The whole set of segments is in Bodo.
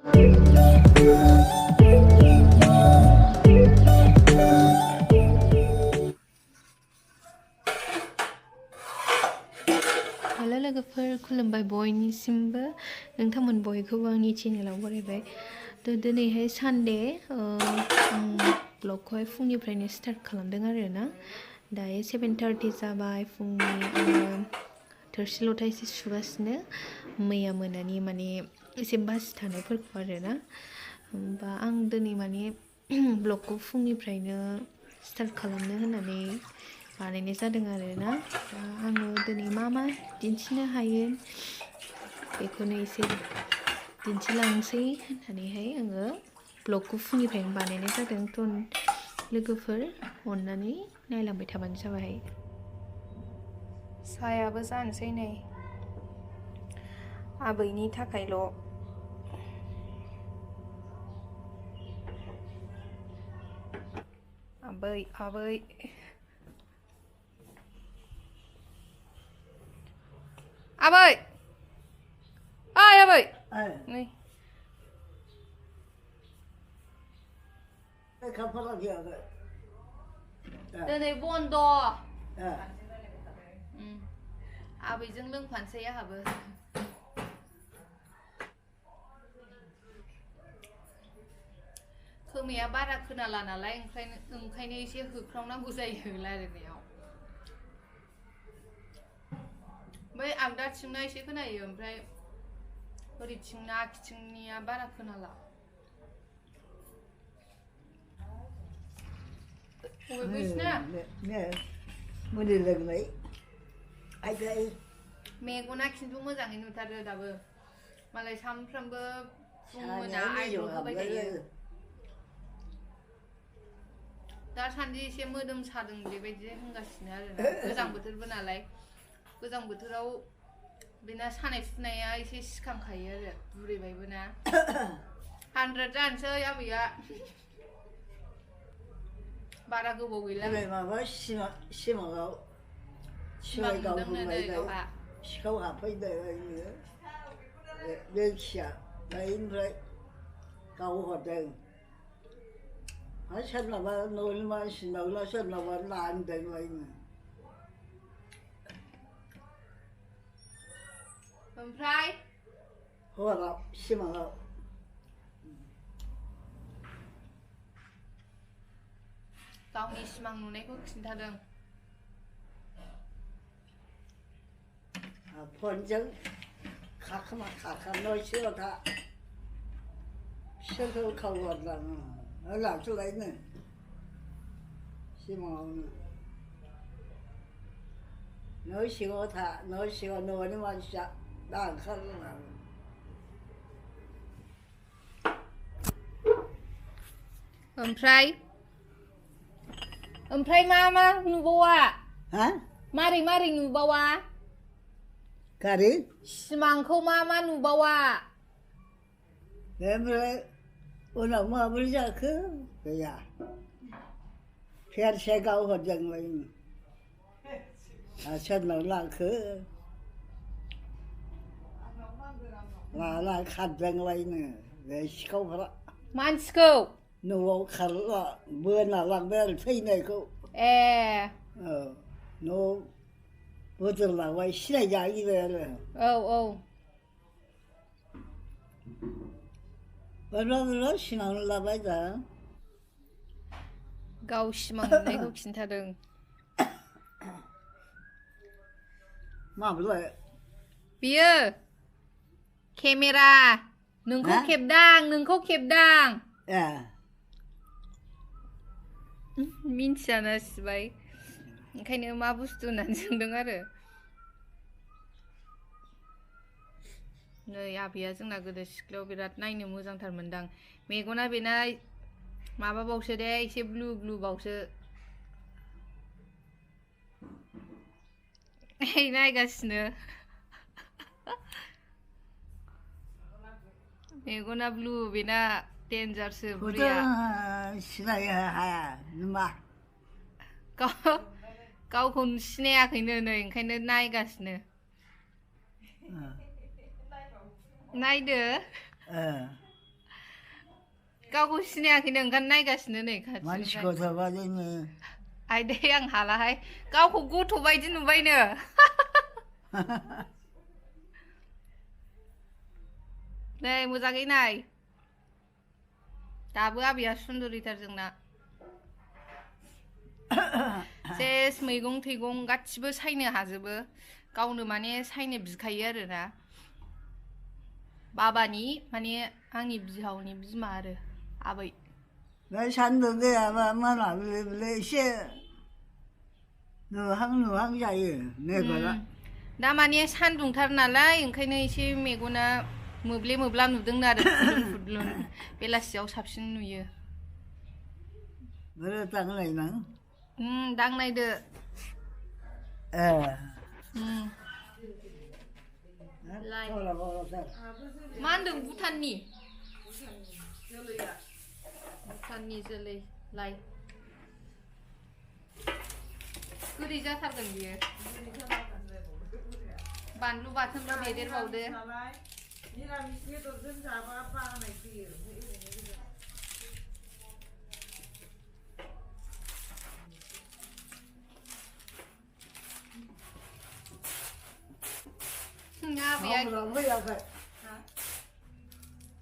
हेलो लोगोफोर खुलुमबाय बयनिसिमबो नोंथांमोन बयखौबो आंनि चेनेलाव बरायबाय दिनैहाय सानडे आं ब्लगखौहाय फुंनिफ्रायनो स्टार्ट खालामदों आरोना दायो 7:30 जाबाय फुंनि आङो थोरसि लथा एसे सुगासिनो मैया मोनानि माने एसे बासि थानायफोरखौ आरोना होमबा आं दिनै माने ब्लगखौ फुंनिफ्रायनो स्टार्ट खालामनो होननानै बानायनाय जादों आरोना दा आङो दिनै मा दिन्थिनो हायो बेखौनो एसे दिन्थिलांसै होननानैहाय आङो ब्लगखौ फुंनिफ्रायनो बानायनाय जादों थ' लोगोफोर अननानै नायलांबाय थाबानो जाबाय साहायाबो जानोसै नै आबैनि थाखायल' आबै आबै आबै ओइ आबै नै दिनै बन्द आबैजों लोंफानोसै आहाबो खोमाया बारा खोनाला नालाय ओंखायनो एसे होख्रावनांगौ जायो रायलायनायाव बै आगदाथिंना एसे खोनायो ओमफ्राय ओरैथिंना आगदाथिंनिया बारा खोनाला मुलि लोंनाय मेगना खिन्थु मोजाङै नुथारो दाबो मालाय सानफ्रामबो फुं मोना आइल' होबाय थायो दासान्दि एसे मोदोम सादों बेबायदि होनगासिनो आरोना गोजां बोथोरबो नालाय गोजां बोथोराव बेना सानाय सुनाया एसे सिखांखायो आरो बुरैबायबो ना 100 जानोसै आबैया बारा गोबाव गैला माबा सिमाङाव सिखाव हाबफैदों लोखिया ओमफ्राय गाव हरदों सोरनाबा न'नि मानसिनाव सोरनाबा नांदोंलायनो ओमफ्राय हराव सिमाङाव गावनि सिमां नुनायखौ खिन्थादों फनजों खाखोमा न'सिङाव था बिसोरखौ खावहरलाङो लांथ'लायनो सिमाङावनो न' सिङाव था न' सिङाव न'नि मानसिया दा ओंखारलाङो ओमफ्राय मा नुबावा मारै नुबावा गारि सिमांखौ मा नुबावा ओमफ्राय उनाव माबोरै जाखो गैया फेरसे गावहरदोंलायनो सोरनाव लांखो लाना खारदोंलायनो बे सिखावफ्रा मानसिखौ न'आव खारला बोना लांबाय आरो थैनायखौ न'आव बोदोरलांबाय सिनायजाहैबाय आरो बोरबा सिमां लाबाय दा गाव सिमां नुनायखौ खिन्थादों माब्ला बियो केमेरा नोंखौ खेबदां मिन्थियाना सिबाय ओंखायनो मा बुस्थु होननानै सोंदों आरो नै आबैया जोंना गोदो सिख्लायाव बिराद नायनो मोजांथार मोनदां मेगना बेना माबाबावसो दे एसे ब्लु बावसो नायगासिनो मेगना ब्लु बेना डेन्जारसो बुरैया सिनायनो हाया नुमा गावखौ सिनायाखैनो नै ओंखायनो नायगासिनो नायदो गावखौ सिनायाखैनो ओंखायनो नायगासिनो नै मानसिखौ खाथिनिफ्राय थाबा जोङो आइदै आं हालाहाय गावखौ गथ' बायदि नुबायनो नै मोजाङै नाय दाबो आबैया सुन्दरिथार जोंना सेस मैगं थैगं गासिबो सायनो हाजोबो गावनो माने सायनो बिखायो आरोना बाबानि माने आंनि बिहावनि बिमा आरो आबै बे सान्दुं गैयाबा मोनाबिलि एसे नुहां जायो मेगना दा माने सान्दुंथार नालाय ओंखायनो एसे मेगना मोब्ले मोब्ला नुदों आरो फुदुं बेलासियाव साबसिन नुयो दांनायनां दांनायदो मा होनदों भुटाननि जोलै लाय गोदै जाथारगोन बियो बानलु बाथोनबो देदेरबावदो निरामिस बेदरजों जाबा बानाय फैयो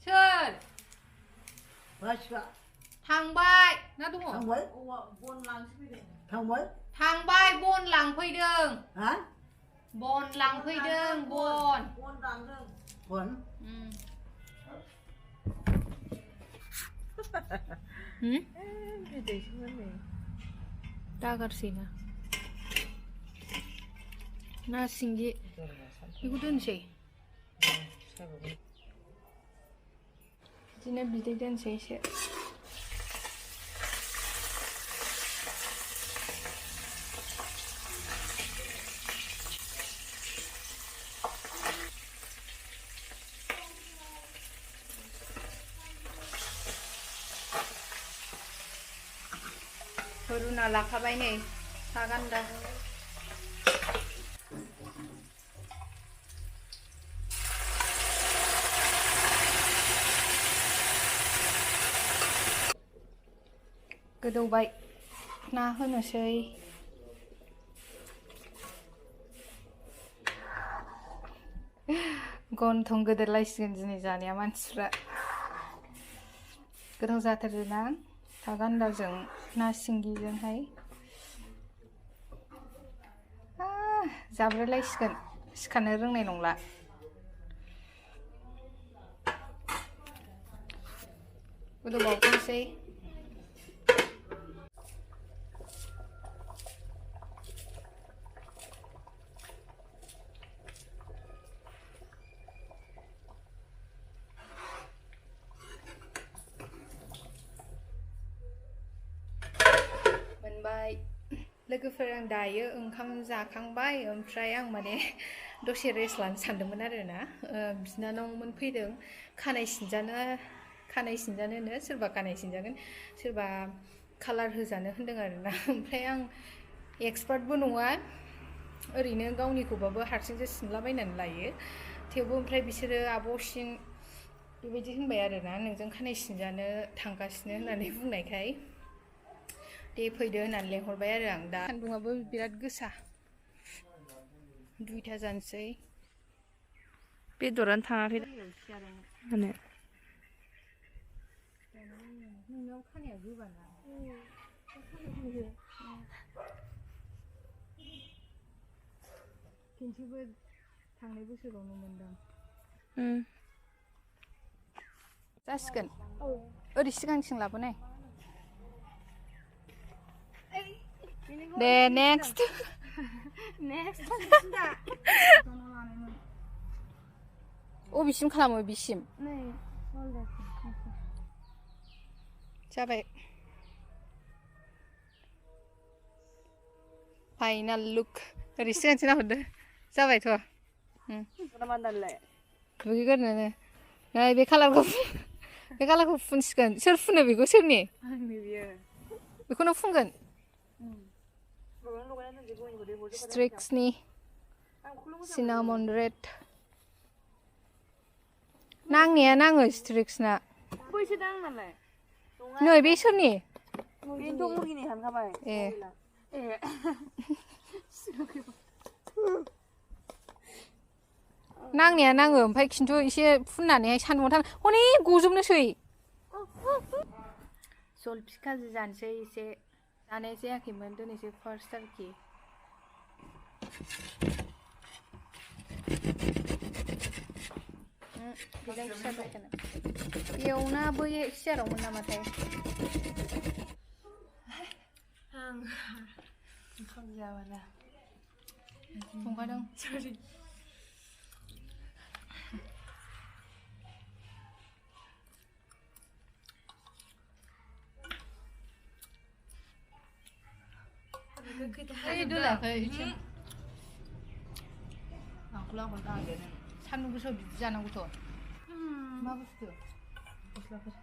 सोर थांबाय ना दङ थांबाय बन लांफैदों बन लांफैदों बन दागारसै ना सिंगि बेखौ दोनसै बिदिनो बिदै दोनसै एसे रुना लाखाबाय नै सागान्दा गोदौबाय ना होनोसै गन्थं गोदोरलायसिगोन दिनै जानाया मानसिफ्रा गोथाव जाथारोना थागान्दाजों ना सिंगिजोंहाय जाब्रेलायसिगोन सिखानो रोंनाय नंला गोदौबावनोसै लोगोफोर आं दायो ओंखाम जाखांबाय ओमफ्राय आं माने दसे रेस्ट लानो सानदोंमोन आरोना बिनानावमोन फैदों खानाय सिनजानोनो सोरबा खानाय सिनजागोन सोरबा कालार होजानो होनदों आरोना ओमफ्राय आं एक्सपार्टबो नङा ओरैनो गावनिखौबाबो हारसिंसो सिनलाबायनानै लायो थेवबो ओमफ्राय बिसोरो आब'सिन बेबायदि होनबाय आरोना नोंजों खानाय सिनजानो थांगासिनो होननानै बुंनायखाय दे फैदो होननानै लेंहरबाय आरो आं दा सान्दुंआबो बिराद गोसा 2टा जानोसै बेदरानो थाङाखै माने नोंनाव खानाया गोबाना खनसेबो थांनाय बोसोरावनो मोनदां जासिगोन ओरै सिगांथिं लाबोनाय दे नेक्स्ट अबेसिम खालामो बिसिम जाबाय फाइनाल लुक ओरै सिगांथिं नाहरदो जाबायथ' दुगैगोरनो नै बे कालारखौ फुनसिगोन सोर फुनो बेखौ सोरनि बेखौनो फुनगोन स्ट्रिक्सनि सिनामन रेड नांनाया नाङो स्ट्रिक्सना बैसो दां नालाय नै बे सोरनि बेनोथ' मुर्गिनि हानखाबाय ए नांनाया नाङो ओमफ्राय खिन्थु एसे फुननानैहाय सान्दुंआव थां हनै गजोबनोसै जलफि खाजि जानोसै एसे जानाय जायाखैमोन दिनैसो फार्स्ट आरोखि बेजों फिसा दखाना बेयावना बै सियारावमोन नामाथाय आं ओंखाम जाबाना संखादों सरि सान्दुं गोसायाव बिदि जानांगौथ' मा बुस्थु गस्लाफोर